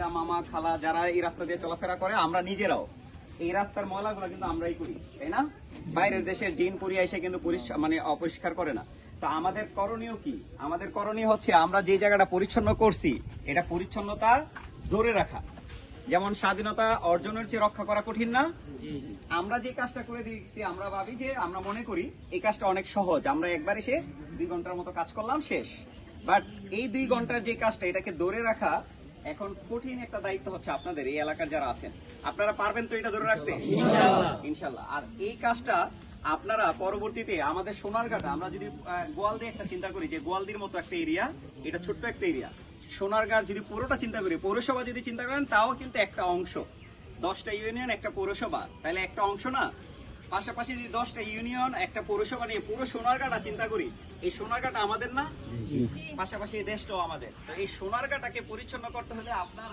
চাচা মামা খালা যারা এই রাস্তা দিয়ে চলাফেরা করে, আমরা নিজেরাও এই রাস্তার ময়লাগুলো কিন্তু আমরাই করি, তাই না? বাইরের দেশের জিন পুরিয়া এসে কিন্তু মানে অপরিষ্কার করে না। তো আমাদের করণীয় কি? আমাদের করণীয় হচ্ছে আমরা যে জায়গাটা পরিচ্ছন্ন করছি এটা পরিচ্ছন্নতা ধরে রাখা। যেমন স্বাধীনতা অর্জনের চেয়ে রক্ষা করা কঠিন না? আমরা যে কাজটা করে দিয়েছি আমরা ভাবি যে, আমরা মনে করি এই কাজটা অনেক সহজ, আমরা একবার এসে 2 ঘন্টার মতো কাজ করলাম শেষ। বাট এই 2 ঘন্টার যে কাজটা এটাকে ধরে রাখা এখন কঠিন একটা দায়িত্ব হচ্ছে আপনাদের, এই এলাকার যারা আছেন। আপনারা পারবেন তো এটা ধরে রাখতে? ইনশাল্লাহ। আর এই কাজটা আপনারা পরবর্তীতে আমাদের সোনারঘাটা, আমরা যদি গোয়ালদি একটা চিন্তা করি যে গোয়ালদির মতো একটা এরিয়া, এটা ছোট্ট একটা এরিয়া, সোনারঘাট যদি পুরোটা চিন্তা করি, পৌরসভা যদি চিন্তা করেন তাও কিন্তু একটা অংশ, 10টা ইউনিয়ন একটা পৌরসভা, তাহলে একটা অংশ না? পাশাপাশি যদি 10টা ইউনিয়ন একটা পৌরসভা নিয়ে পুরো সোনারঘাটা চিন্তা করি, এই সোনারঘাটা আমাদের না? পাশাপাশি এই দেশটাও আমাদের। তো এই সোনারঘাটাকে পরিচ্ছন্ন করতে হলে আপনার